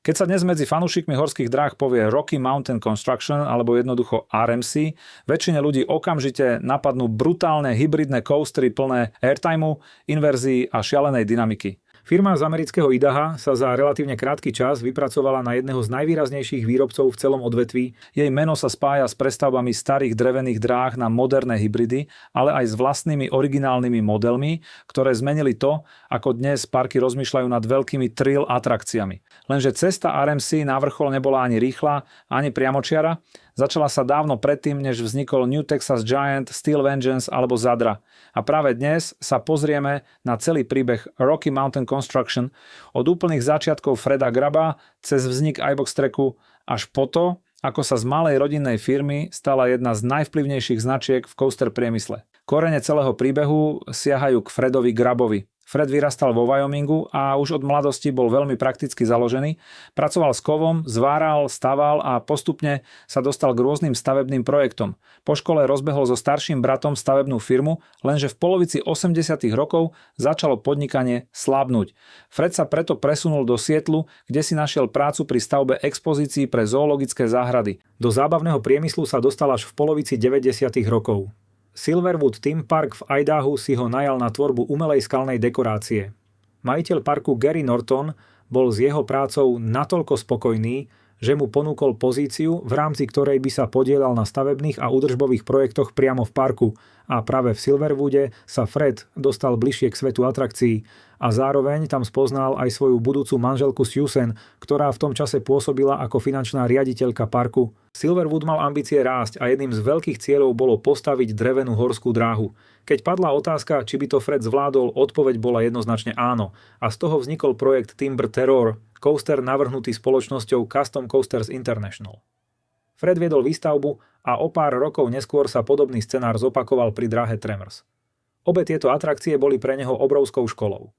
Keď sa dnes medzi fanúšikmi horských dráh povie Rocky Mountain Construction alebo jednoducho RMC, väčšine ľudí okamžite napadnú brutálne hybridné coastery plné airtimeu, inverzií a šialenej dynamiky. Firma z amerického Idaha sa za relatívne krátky čas vypracovala na jedného z najvýraznejších výrobcov v celom odvetví. Jej meno sa spája s prestavbami starých drevených dráh na moderné hybridy, ale aj s vlastnými originálnymi modelmi, ktoré zmenili to, ako dnes parky rozmýšľajú nad veľkými thrill atrakciami. Lenže cesta RMC na vrchol nebola ani rýchla, ani priamočiara. Začala sa dávno predtým, než vznikol New Texas Giant, Steel Vengeance alebo Zadra. A práve dnes sa pozrieme na celý príbeh Rocky Mountain Construction od úplných začiatkov Freda Graba cez vznik iBox Tracku až po to, ako sa z malej rodinnej firmy stala jedna z najvplyvnejších značiek v coaster priemysle. Korene celého príbehu siahajú k Fredovi Grabovi. Fred vyrastal vo Wyomingu a už od mladosti bol veľmi prakticky založený. Pracoval s kovom, zváral, staval a postupne sa dostal k rôznym stavebným projektom. Po škole rozbehol so starším bratom stavebnú firmu, lenže v polovici 80. rokov začalo podnikanie slabnúť. Fred sa preto presunul do Seattlu, kde si našiel prácu pri stavbe expozícií pre zoologické záhrady. Do zábavného priemyslu sa dostal až v polovici 90. rokov. Silverwood Theme Park v Idahu si ho najal na tvorbu umelej skalnej dekorácie. Majiteľ parku Gary Norton bol s jeho prácou natoľko spokojný, že mu ponúkol pozíciu, v rámci ktorej by sa podieľal na stavebných a údržbových projektoch priamo v parku. A práve v Silverwoode sa Fred dostal bližšie k svetu atrakcií a zároveň tam spoznal aj svoju budúcu manželku Susan, ktorá v tom čase pôsobila ako finančná riaditeľka parku. Silverwood mal ambície rásť a jedným z veľkých cieľov bolo postaviť drevenú horskú dráhu. Keď padla otázka, či by to Fred zvládol, odpoveď bola jednoznačne áno. A z toho vznikol projekt Timber Terror, coaster navrhnutý spoločnosťou Custom Coasters International. Fred viedol výstavbu a o pár rokov neskôr sa podobný scenár zopakoval pri dráhe Tremors. Obe tieto atrakcie boli pre neho obrovskou školou.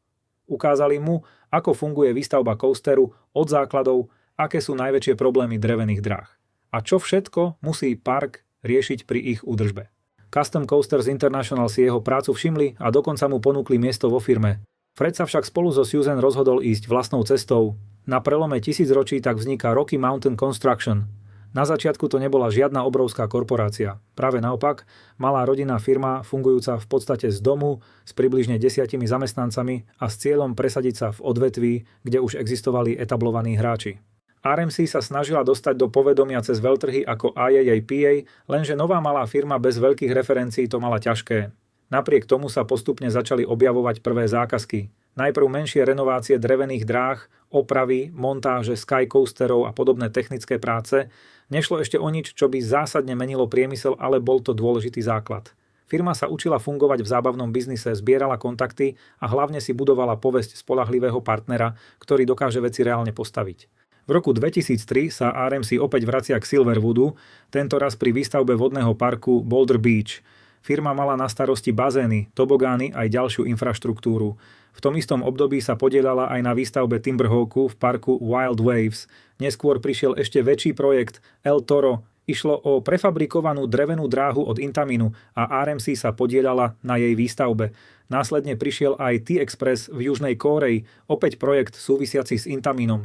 Ukázali mu, ako funguje výstavba coasteru od základov, aké sú najväčšie problémy drevených dráh a čo všetko musí park riešiť pri ich údržbe. Custom Coasters International si jeho prácu všimli a dokonca mu ponúkli miesto vo firme. Fred sa však spolu so Susan rozhodol ísť vlastnou cestou. Na prelome tisícročí tak vzniká Rocky Mountain Construction. Na začiatku to nebola žiadna obrovská korporácia. Práve naopak, malá rodinná firma, fungujúca v podstate z domu, s približne 10 zamestnancami a s cieľom presadiť sa v odvetví, kde už existovali etablovaní hráči. RMC sa snažila dostať do povedomia cez veľtrhy ako IAAPA, lenže nová malá firma bez veľkých referencií to mala ťažké. Napriek tomu sa postupne začali objavovať prvé zákazky. Najprv menšie renovácie drevených dráh, opravy, montáže skycoasterov a podobné technické práce. Nešlo ešte o nič, čo by zásadne menilo priemysel, ale bol to dôležitý základ. Firma sa učila fungovať v zábavnom biznise, zbierala kontakty a hlavne si budovala povesť spoľahlivého partnera, ktorý dokáže veci reálne postaviť. V roku 2003 sa RMC opäť vracia k Silverwoodu, tentoraz pri výstavbe vodného parku Boulder Beach. Firma mala na starosti bazény, tobogány aj ďalšiu infraštruktúru. V tom istom období sa podieľala aj na výstavbe Timberhawku v parku Wild Waves. Neskôr prišiel ešte väčší projekt El Toro. Išlo o prefabrikovanú drevenú dráhu od Intaminu a RMC sa podieľala na jej výstavbe. Následne prišiel aj T-Express v Južnej Kórei, opäť projekt súvisiaci s Intaminom.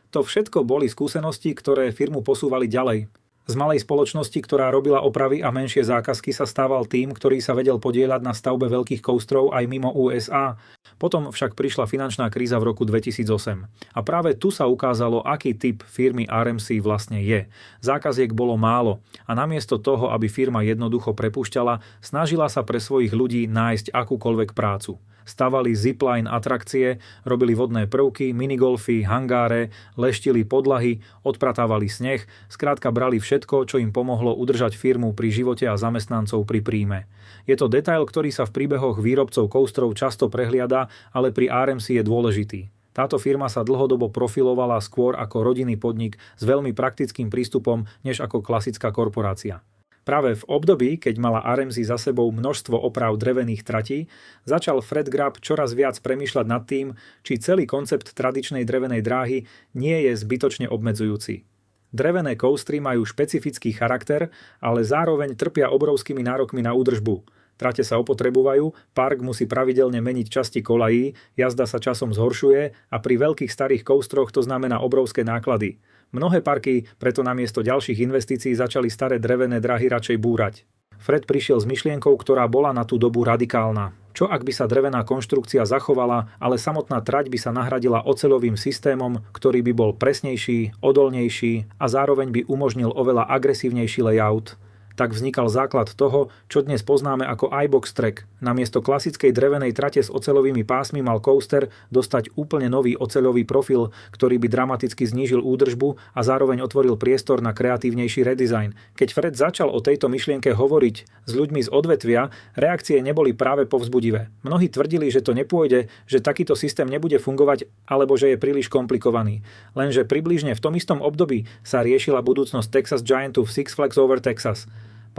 To všetko boli skúsenosti, ktoré firmu posúvali ďalej. Z malej spoločnosti, ktorá robila opravy a menšie zákazky, sa stával tým, ktorý sa vedel podieľať na stavbe veľkých coasterov aj mimo USA. Potom však prišla finančná kríza v roku 2008. A práve tu sa ukázalo, aký typ firmy RMC vlastne je. Zákaziek bolo málo a namiesto toho, aby firma jednoducho prepúšťala, snažila sa pre svojich ľudí nájsť akúkoľvek prácu. Stavali zipline atrakcie, robili vodné prvky, minigolfy, hangáre, leštili podlahy, odpratávali sneh, skrátka brali všetko, čo im pomohlo udržať firmu pri živote a zamestnancov pri príjme. Je to detail, ktorý sa v príbehoch výrobcov coasterov často prehliada, ale pri RMC je dôležitý. Táto firma sa dlhodobo profilovala skôr ako rodinný podnik s veľmi praktickým prístupom, než ako klasická korporácia. Práve v období, keď mala RMC za sebou množstvo oprav drevených tratí, začal Fred Grab čoraz viac premýšľať nad tým, či celý koncept tradičnej drevenej dráhy nie je zbytočne obmedzujúci. Drevené coastery majú špecifický charakter, ale zároveň trpia obrovskými nárokmi na údržbu. Trate sa opotrebujú, park musí pravidelne meniť časti kolají, jazda sa časom zhoršuje a pri veľkých starých coasteroch to znamená obrovské náklady. Mnohé parky preto namiesto ďalších investícií začali staré drevené dráhy radšej búrať. Fred prišiel s myšlienkou, ktorá bola na tú dobu radikálna. Čo ak by sa drevená konštrukcia zachovala, ale samotná trať by sa nahradila oceľovým systémom, ktorý by bol presnejší, odolnejší a zároveň by umožnil oveľa agresívnejší layout? Tak vznikal základ toho, čo dnes poznáme ako iBox Track. Namiesto klasickej drevenej trate s oceľovými pásmi mal coaster dostať úplne nový oceľový profil, ktorý by dramaticky znížil údržbu a zároveň otvoril priestor na kreatívnejší redesign. Keď Fred začal o tejto myšlienke hovoriť s ľuďmi z odvetvia, reakcie neboli práve povzbudivé. Mnohí tvrdili, že to nepôjde, že takýto systém nebude fungovať alebo že je príliš komplikovaný. Lenže približne v tom istom období sa riešila budúcnosť Texas Giantu v Six Flags Over Texas.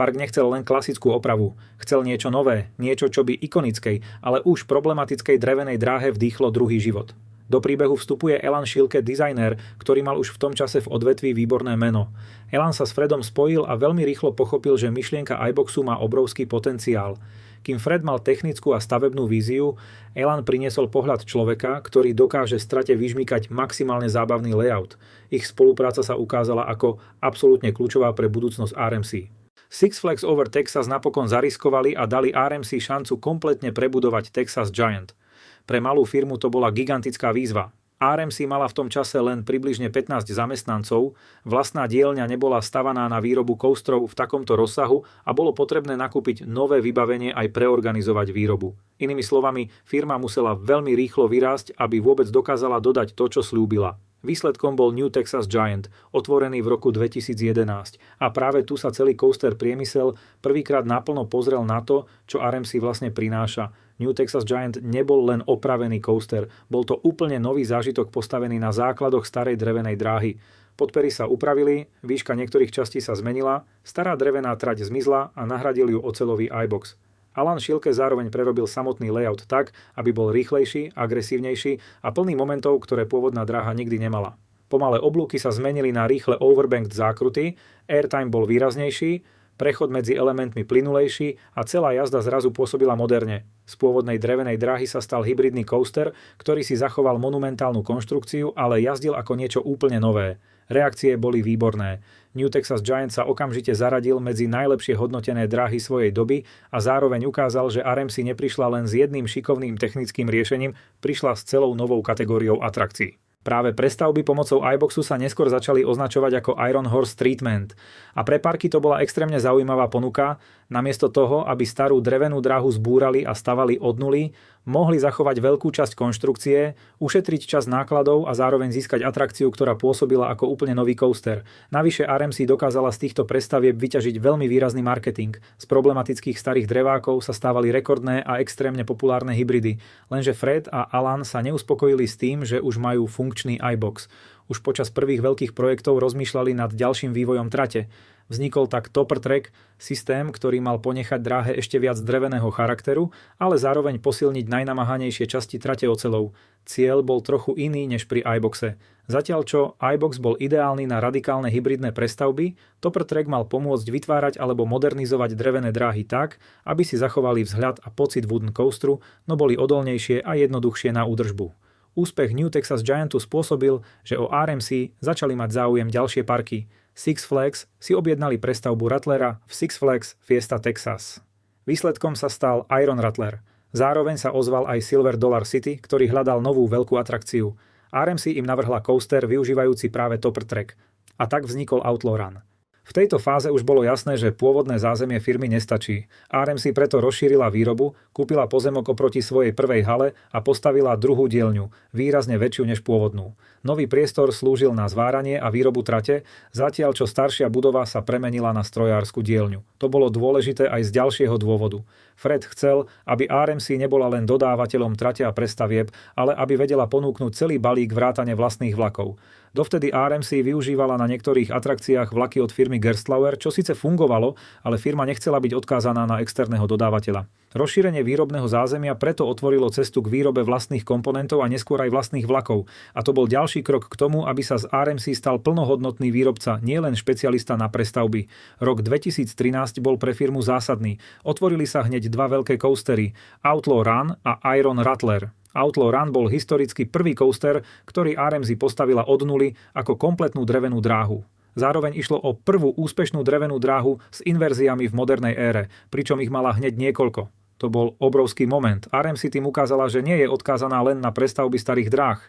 Park nechcel len klasickú opravu. Chcel niečo nové, niečo, čo by ikonickej, ale už problematickej drevenej dráhe vdýchlo druhý život. Do príbehu vstupuje Elan Schielke, dizajner, ktorý mal už v tom čase v odvetví výborné meno. Elan sa s Fredom spojil a veľmi rýchlo pochopil, že myšlienka iBoxu má obrovský potenciál. Kým Fred mal technickú a stavebnú víziu, Elan priniesol pohľad človeka, ktorý dokáže strate vyžmykať maximálne zábavný layout. Ich spolupráca sa ukázala ako absolútne kľúčová pre budúcnosť RMC. Six Flags Over Texas napokon zariskovali a dali RMC šancu kompletne prebudovať Texas Giant. Pre malú firmu to bola gigantická výzva. RMC mala v tom čase len približne 15 zamestnancov, vlastná dielňa nebola stavaná na výrobu coasterov v takomto rozsahu a bolo potrebné nakúpiť nové vybavenie aj preorganizovať výrobu. Inými slovami, firma musela veľmi rýchlo vyrásť, aby vôbec dokázala dodať to, čo slúbila. Výsledkom bol New Texas Giant, otvorený v roku 2011 a práve tu sa celý coaster priemysel prvýkrát naplno pozrel na to, čo RMC vlastne prináša. New Texas Giant nebol len opravený coaster, bol to úplne nový zážitok postavený na základoch starej drevenej dráhy. Podpery sa upravili, výška niektorých častí sa zmenila, stará drevená trať zmizla a nahradil ju oceľový iBox. Alan Schielke zároveň prerobil samotný layout tak, aby bol rýchlejší, agresívnejší a plný momentov, ktoré pôvodná dráha nikdy nemala. Pomalé oblúky sa zmenili na rýchle overbanked zákruty, airtime bol výraznejší, prechod medzi elementmi plynulejší a celá jazda zrazu pôsobila moderne. Z pôvodnej drevenej dráhy sa stal hybridný coaster, ktorý si zachoval monumentálnu konštrukciu, ale jazdil ako niečo úplne nové. Reakcie boli výborné. New Texas Giant sa okamžite zaradil medzi najlepšie hodnotené dráhy svojej doby a zároveň ukázal, že RMC neprišla len s jedným šikovným technickým riešením, prišla s celou novou kategóriou atrakcií. Práve prestavby pomocou iBoxu sa neskôr začali označovať ako Iron Horse Treatment. A pre parky to bola extrémne zaujímavá ponuka. Namiesto toho, aby starú drevenú dráhu zbúrali a stavali od nuly, mohli zachovať veľkú časť konštrukcie, ušetriť čas nákladov a zároveň získať atrakciu, ktorá pôsobila ako úplne nový coaster. Navyše RMC dokázala z týchto prestavieb vyťažiť veľmi výrazný marketing. Z problematických starých drevákov sa stávali rekordné a extrémne populárne hybridy. Lenže Fred a Alan sa neuspokojili s tým, že už majú funkčný iBox. Už počas prvých veľkých projektov rozmýšľali nad ďalším vývojom trate. Vznikol tak Topper Track, systém, ktorý mal ponechať dráhe ešte viac dreveného charakteru, ale zároveň posilniť najnamáhanejšie časti trate oceľov. Cieľ bol trochu iný než pri iBoxe. Zatiaľ čo iBox bol ideálny na radikálne hybridné prestavby, Topper Track mal pomôcť vytvárať alebo modernizovať drevené dráhy tak, aby si zachovali vzhľad a pocit wooden coasteru, no boli odolnejšie a jednoduchšie na údržbu. Úspech New Texas Giantu spôsobil, že o RMC začali mať záujem ďalšie parky. Six Flags si objednali prestavbu Rattlera v Six Flags Fiesta Texas. Výsledkom sa stal Iron Rattler. Zároveň sa ozval aj Silver Dollar City, ktorý hľadal novú veľkú atrakciu. RMC im navrhla coaster využívajúci práve Topper Track. A tak vznikol Outlaw Run. V tejto fáze už bolo jasné, že pôvodné zázemie firmy nestačí. RMC preto rozšírila výrobu, kúpila pozemok oproti svojej prvej hale a postavila druhú dielňu, výrazne väčšiu než pôvodnú. Nový priestor slúžil na zváranie a výrobu trate, zatiaľ čo staršia budova sa premenila na strojársku dielňu. To bolo dôležité aj z ďalšieho dôvodu. Fred chcel, aby RMC nebola len dodávateľom trate a prestavieb, ale aby vedela ponúknuť celý balík vrátane vlastných vlakov. Dovtedy RMC využívala na niektorých atrakciách vlaky od firmy Gerstlauer, čo síce fungovalo, ale firma nechcela byť odkázaná na externého dodávateľa. Rozšírenie výrobného zázemia preto otvorilo cestu k výrobe vlastných komponentov a neskôr aj vlastných vlakov. A to bol ďalší krok k tomu, aby sa z RMC stal plnohodnotný výrobca, nielen špecialista na prestavby. Rok 2013 bol pre firmu zásadný. Otvorili sa hneď dva veľké coastery, Outlaw Run a Iron Rattler. Outlaw Run bol historicky prvý coaster, ktorý RMC postavila od nuly ako kompletnú drevenú dráhu. Zároveň išlo o prvú úspešnú drevenú dráhu s inverziami v modernej ére, pričom ich mala hneď niekoľko. To bol obrovský moment. RMC tým ukázala, že nie je odkázaná len na prestavby starých dráh.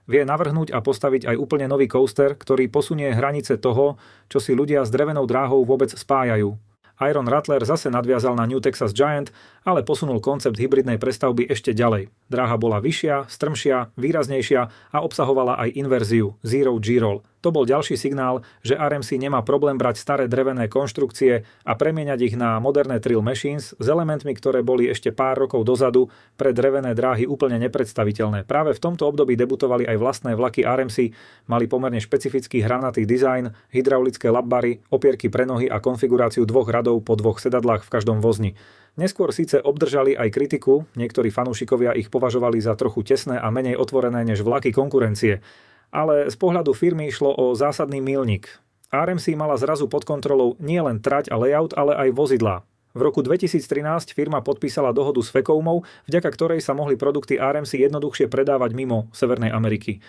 Vie navrhnúť a postaviť aj úplne nový coaster, ktorý posunie hranice toho, čo si ľudia s drevenou dráhou vôbec spájajú. Iron Rattler zase nadviazal na New Texas Giant, ale posunul koncept hybridnej prestavby ešte ďalej. Dráha bola vyššia, strmšia, výraznejšia a obsahovala aj inverziu Zero G-Roll. To bol ďalší signál, že RMC nemá problém brať staré drevené konštrukcie a premieňať ich na moderné Trill Machines s elementmi, ktoré boli ešte pár rokov dozadu pre drevené dráhy úplne nepredstaviteľné. Práve v tomto období debutovali aj vlastné vlaky RMC, mali pomerne špecifický hranatý dizajn, hydraulické labbary, opierky pre nohy a konfiguráciu dvoch radov po dvoch sedadlách v každom vozni. Neskôr síce obdržali aj kritiku, niektorí fanúšikovia ich považovali za trochu tesné a menej otvorené než vlaky konkurencie. Ale z pohľadu firmy išlo o zásadný míľnik. RMC mala zrazu pod kontrolou nielen trať a layout, ale aj vozidlá. V roku 2013 firma podpísala dohodu s Vekoumou, vďaka ktorej sa mohli produkty RMC jednoduchšie predávať mimo Severnej Ameriky.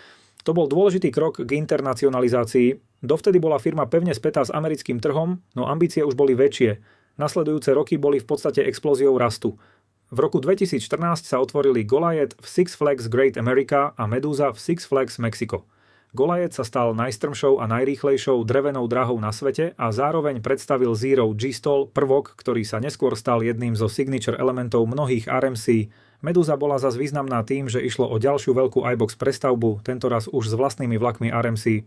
To bol dôležitý krok k internacionalizácii. Dovtedy bola firma pevne spätá s americkým trhom, no ambície už boli väčšie. Nasledujúce roky boli v podstate explóziou rastu. V roku 2014 sa otvorili Goliath v Six Flags Great America a Medusa v Six Flags Mexico. Goliath sa stal najstrmšou a najrýchlejšou drevenou dráhou na svete a zároveň predstavil Zero G-Stall, prvok, ktorý sa neskôr stal jedným zo signature elementov mnohých RMC. Medusa bola zas významná tým, že išlo o ďalšiu veľkú iBox prestavbu, tentoraz už s vlastnými vlakmi RMC.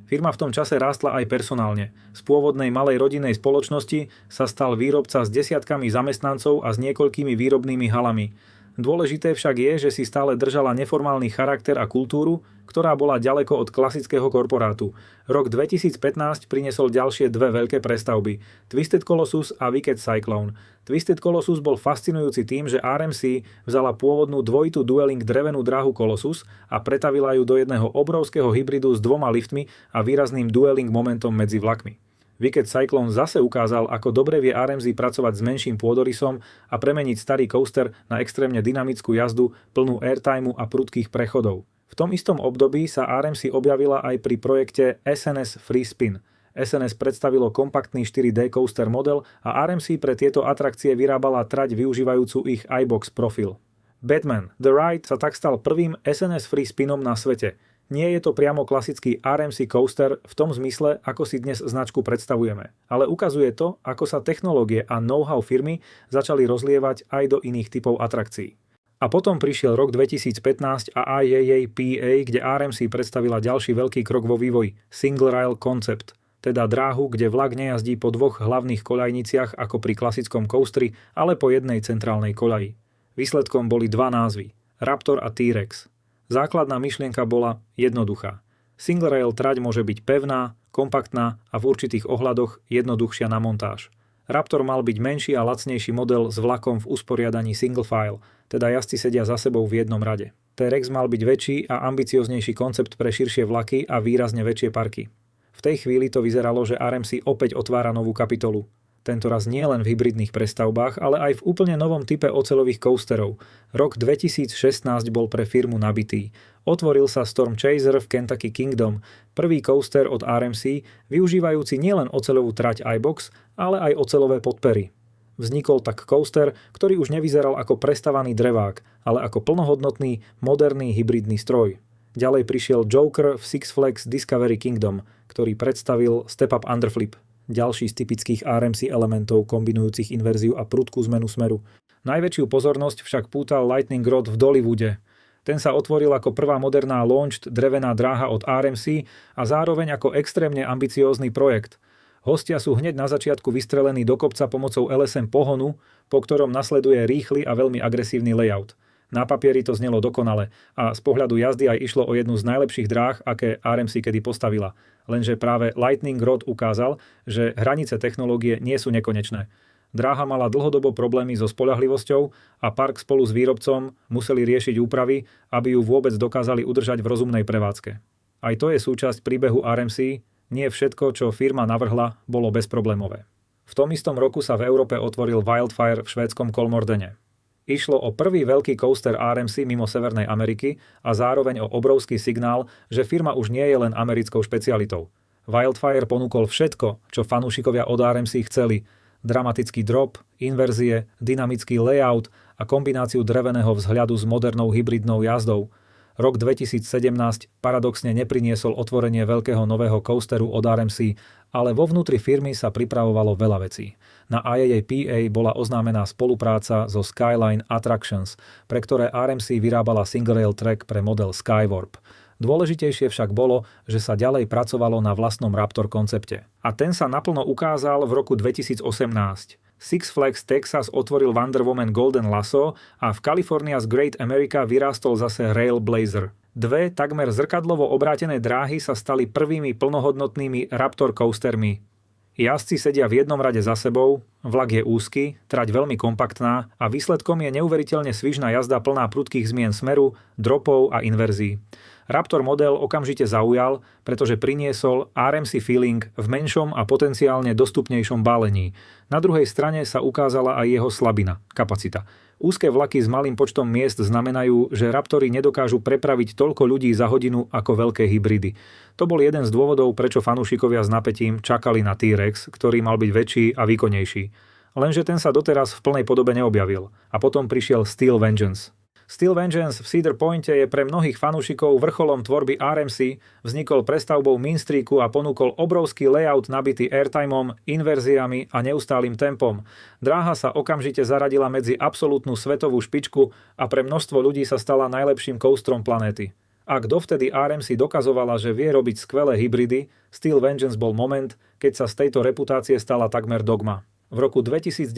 Firma v tom čase rástla aj personálne. Z pôvodnej malej rodinnej spoločnosti sa stal výrobca s desiatkami zamestnancov a s niekoľkými výrobnými halami. Dôležité však je, že si stále držala neformálny charakter a kultúru, ktorá bola ďaleko od klasického korporátu. Rok 2015 priniesol ďalšie dve veľké prestavby, Twisted Colossus a Wicked Cyclone. Twisted Colossus bol fascinujúci tým, že RMC vzala pôvodnú dvojitú dueling drevenú dráhu Colossus a pretavila ju do jedného obrovského hybridu s dvoma liftmi a výrazným dueling momentom medzi vlakmi. Wicked Cyclone zase ukázal, ako dobre vie RMC pracovať s menším pôdorysom a premeniť starý coaster na extrémne dynamickú jazdu, plnú airtimeu a prudkých prechodov. V tom istom období sa RMC objavila aj pri projekte SNS Free Spin. SNS predstavilo kompaktný 4D coaster model a RMC pre tieto atrakcie vyrábala trať využívajúcu ich iBox profil. Batman The Ride sa tak stal prvým SNS Free Spinom na svete. Nie je to priamo klasický RMC coaster v tom zmysle, ako si dnes značku predstavujeme. Ale ukazuje to, ako sa technológie a know-how firmy začali rozlievať aj do iných typov atrakcií. A potom prišiel rok 2015 a IAAPA, kde RMC predstavila ďalší veľký krok vo vývoji – Single Rail Concept, teda dráhu, kde vlak nejazdí po dvoch hlavných koľajniciach ako pri klasickom coasteri, ale po jednej centrálnej koľaji. Výsledkom boli dva názvy – Raptor a T-Rex. Základná myšlienka bola jednoduchá. Single rail trať môže byť pevná, kompaktná a v určitých ohľadoch jednoduchšia na montáž. Raptor mal byť menší a lacnejší model s vlakom v usporiadaní single file, teda jazdci sedia za sebou v jednom rade. T-Rex mal byť väčší a ambicioznejší koncept pre širšie vlaky a výrazne väčšie parky. V tej chvíli to vyzeralo, že RMC opäť otvára novú kapitolu. Tentoraz nie len v hybridných prestavbách, ale aj v úplne novom type oceľových coasterov. Rok 2016 bol pre firmu nabitý. Otvoril sa Storm Chaser v Kentucky Kingdom, prvý coaster od RMC, využívajúci nielen oceľovú trať iBox, ale aj oceľové podpery. Vznikol tak coaster, ktorý už nevyzeral ako prestavaný drevák, ale ako plnohodnotný, moderný hybridný stroj. Ďalej prišiel Joker v Six Flags Discovery Kingdom, ktorý predstavil step-up underflip. Ďalší z typických RMC elementov kombinujúcich inverziu a prudkú zmenu smeru. Najväčšiu pozornosť však pútal Lightning Rod v Dollywoode. Ten sa otvoril ako prvá moderná launched drevená dráha od RMC a zároveň ako extrémne ambiciózny projekt. Hostia sú hneď na začiatku vystrelení do kopca pomocou LSM pohonu, po ktorom nasleduje rýchly a veľmi agresívny layout. Na papieri to znelo dokonale a z pohľadu jazdy aj išlo o jednu z najlepších dráh, aké RMC kedy postavila. Lenže práve Lightning Rod ukázal, že hranice technológie nie sú nekonečné. Dráha mala dlhodobo problémy so spoľahlivosťou a park spolu s výrobcom museli riešiť úpravy, aby ju vôbec dokázali udržať v rozumnej prevádzke. Aj to je súčasť príbehu RMC, nie všetko, čo firma navrhla, bolo bezproblémové. V tom istom roku sa v Európe otvoril Wildfire v švédskom Kolmordene. Išlo o prvý veľký coaster RMC mimo Severnej Ameriky a zároveň o obrovský signál, že firma už nie je len americkou špecialitou. Wildfire ponúkol všetko, čo fanúšikovia od RMC chceli. Dramatický drop, inverzie, dynamický layout a kombináciu dreveného vzhľadu s modernou hybridnou jazdou. Rok 2017 paradoxne nepriniesol otvorenie veľkého nového coasteru od RMC, ale vo vnútri firmy sa pripravovalo veľa vecí. Na IAAPA bola oznámená spolupráca so Skyline Attractions, pre ktoré RMC vyrábala single rail track pre model Skywarp. Dôležitejšie však bolo, že sa ďalej pracovalo na vlastnom Raptor koncepte. A ten sa naplno ukázal v roku 2018. Six Flags Texas otvoril Wonder Woman Golden Lasso a v California's Great America vyrástol zase Railblazer. Dve takmer zrkadlovo obrátené dráhy sa stali prvými plnohodnotnými Raptor coastermi. Jazdci sedia v jednom rade za sebou, vlak je úzky, trať veľmi kompaktná a výsledkom je neuveriteľne svižná jazda plná prudkých zmien smeru, dropov a inverzií. Raptor model okamžite zaujal, pretože priniesol RMC feeling v menšom a potenciálne dostupnejšom bálení. Na druhej strane sa ukázala aj jeho slabina, kapacita. Úzke vlaky s malým počtom miest znamenajú, že Raptory nedokážu prepraviť toľko ľudí za hodinu ako veľké hybridy. To bol jeden z dôvodov, prečo fanúšikovia s napätím čakali na T-Rex, ktorý mal byť väčší a výkonnejší. Lenže ten sa doteraz v plnej podobe neobjavil. A potom prišiel Steel Vengeance. Steel Vengeance v Cedar Pointe je pre mnohých fanúšikov vrcholom tvorby RMC, vznikol prestavbou Mean Streaku a ponúkol obrovský layout nabitý airtimeom, inverziami a neustálym tempom. Dráha sa okamžite zaradila medzi absolútnu svetovú špičku a pre množstvo ľudí sa stala najlepším coasterom planéty. Ak dovtedy RMC dokazovala, že vie robiť skvelé hybridy, Steel Vengeance bol moment, keď sa z tejto reputácie stala takmer dogma. V roku 2019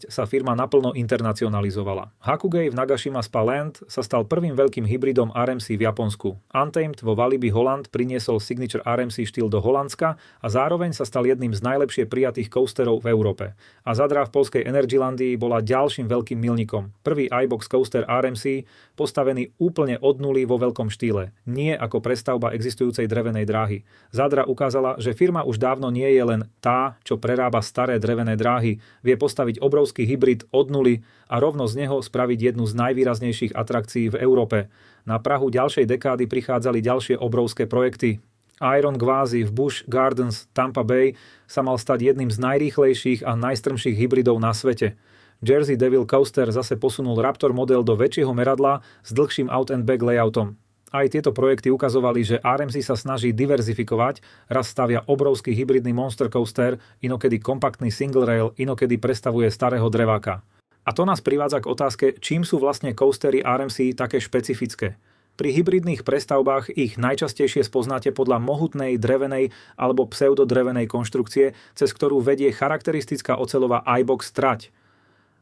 sa firma naplno internacionalizovala. Hakugei v Nagashima Spa Land sa stal prvým veľkým hybridom RMC v Japonsku. Untamed vo Walibi Holland priniesol signature RMC štýl do Holandska a zároveň sa stal jedným z najlepšie prijatých coasterov v Európe. A Zadra v poľskej Energylandii bola ďalším veľkým milníkom. Prvý iBox coaster RMC postavený úplne od nuly vo veľkom štýle. Nie ako prestavba existujúcej drevenej dráhy. Zadra ukázala, že firma už dávno nie je len tá, čo prerába staré drevené dráhy, vie postaviť obrovský hybrid od nuly a rovno z neho spraviť jednu z najvýraznejších atrakcií v Európe. Na prahu ďalšej dekády prichádzali ďalšie obrovské projekty. Iron Gwazi v Busch Gardens Tampa Bay sa mal stať jedným z najrýchlejších a najstrmších hybridov na svete. Jersey Devil Coaster zase posunul Raptor model do väčšieho meradla s dlhším out and back layoutom. Aj tieto projekty ukazovali, že RMC sa snaží diverzifikovať, raz stavia obrovský hybridný monster coaster, inokedy kompaktný single rail, inokedy prestavuje starého dreváka. A to nás privádza k otázke, čím sú vlastne coastery RMC také špecifické. Pri hybridných prestavbách ich najčastejšie spoznáte podľa mohutnej drevenej alebo pseudodrevenej konštrukcie, cez ktorú vedie charakteristická oceľová iBox trať.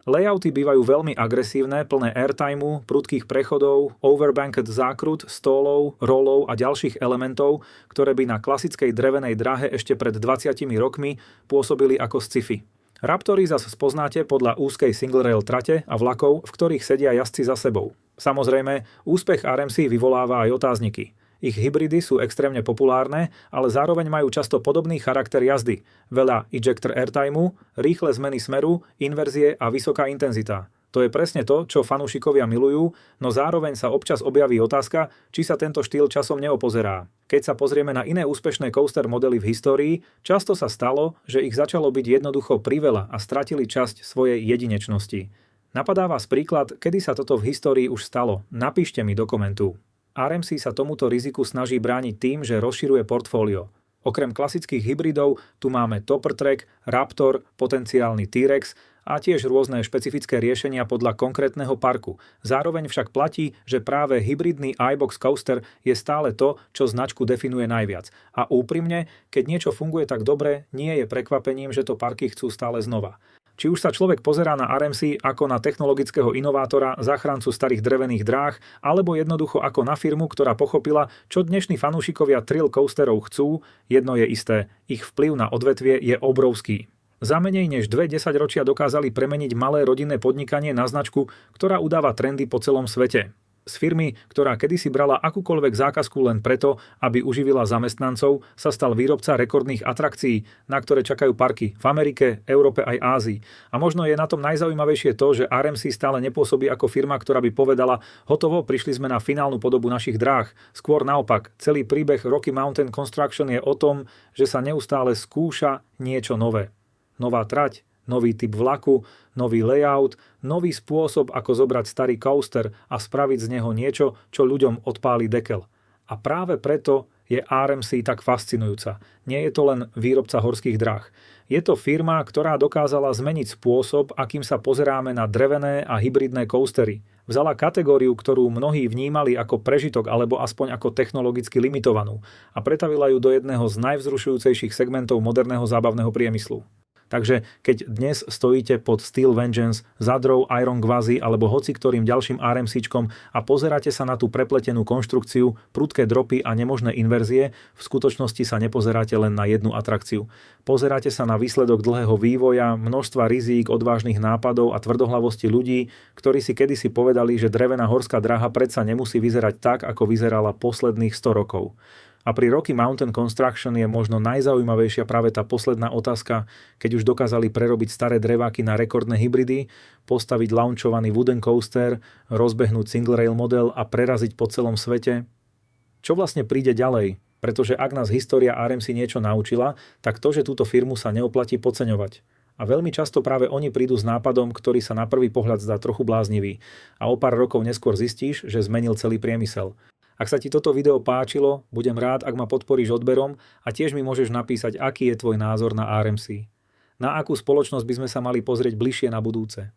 Layouty bývajú veľmi agresívne, plné airtimeu, prudkých prechodov, overbanked zákrut, stólov, rolov a ďalších elementov, ktoré by na klasickej drevenej dráhe ešte pred 20 rokmi pôsobili ako sci-fi. Raptory zase spoznáte podľa úzkej single rail trate a vlakov, v ktorých sedia jazdci za sebou. Samozrejme, úspech RMC vyvoláva aj otázniky. Ich hybridy sú extrémne populárne, ale zároveň majú často podobný charakter jazdy. Veľa ejector airtimeu, rýchle zmeny smeru, inverzie a vysoká intenzita. To je presne to, čo fanúšikovia milujú, no zároveň sa občas objaví otázka, či sa tento štýl časom neopozerá. Keď sa pozrieme na iné úspešné coaster modely v histórii, často sa stalo, že ich začalo byť jednoducho priveľa a stratili časť svojej jedinečnosti. Napadá vás príklad, kedy sa toto v histórii už stalo? Napíšte mi do komentu. RMC sa tomuto riziku snaží brániť tým, že rozširuje portfólio. Okrem klasických hybridov tu máme Topper Track, Raptor, potenciálny T-Rex a tiež rôzne špecifické riešenia podľa konkrétneho parku. Zároveň však platí, že práve hybridný iBox coaster je stále to, čo značku definuje najviac. A úprimne, keď niečo funguje tak dobre, nie je prekvapením, že to parky chcú stále znova. Či už sa človek pozerá na RMC ako na technologického inovátora, záchrancu starých drevených dráh, alebo jednoducho ako na firmu, ktorá pochopila, čo dnešní fanúšikovia thrill coasterov chcú, jedno je isté, ich vplyv na odvetvie je obrovský. Za menej než 2 desaťročia dokázali premeniť malé rodinné podnikanie na značku, ktorá udáva trendy po celom svete. Z firmy, ktorá kedysi brala akúkoľvek zákazku len preto, aby uživila zamestnancov, sa stal výrobca rekordných atrakcií, na ktoré čakajú parky v Amerike, Európe aj Ázii. A možno je na tom najzaujímavejšie to, že RMC stále nepôsobí ako firma, ktorá by povedala: hotovo, prišli sme na finálnu podobu našich dráh. Skôr naopak, celý príbeh Rocky Mountain Construction je o tom, že sa neustále skúša niečo nové. Nová trať, nový typ vlaku, nový layout, nový spôsob, ako zobrať starý coaster a spraviť z neho niečo, čo ľuďom odpáli dekel. A práve preto je RMC tak fascinujúca. Nie je to len výrobca horských dráh. Je to firma, ktorá dokázala zmeniť spôsob, akým sa pozeráme na drevené a hybridné coastery. Vzala kategóriu, ktorú mnohí vnímali ako prežitok alebo aspoň ako technologicky limitovanú a pretavila ju do jedného z najvzrušujúcejších segmentov moderného zábavného priemyslu. Takže keď dnes stojíte pod Steel Vengeance, Zadrou, Iron Gwazi alebo hoci ktorým ďalším RMCčkom a pozeráte sa na tú prepletenú konštrukciu, prudké dropy a nemožné inverzie, v skutočnosti sa nepozeráte len na jednu atrakciu. Pozeráte sa na výsledok dlhého vývoja, množstva rizík, odvážnych nápadov a tvrdohlavosti ľudí, ktorí si kedysi povedali, že drevená horská dráha predsa nemusí vyzerať tak, ako vyzerala posledných 100 rokov. A pri Rocky Mountain Construction je možno najzaujímavejšia práve tá posledná otázka, keď už dokázali prerobiť staré dreváky na rekordné hybridy, postaviť launchovaný wooden coaster, rozbehnúť single rail model a preraziť po celom svete. Čo vlastne príde ďalej? Pretože ak nás história RMC niečo naučila, tak to, že túto firmu sa neoplatí podceňovať. A veľmi často práve oni prídu s nápadom, ktorý sa na prvý pohľad zdá trochu bláznivý. A o pár rokov neskôr zistíš, že zmenil celý priemysel. Ak sa ti toto video páčilo, budem rád, ak ma podporíš odberom a tiež mi môžeš napísať, aký je tvoj názor na RMC. Na akú spoločnosť by sme sa mali pozrieť bližšie na budúce.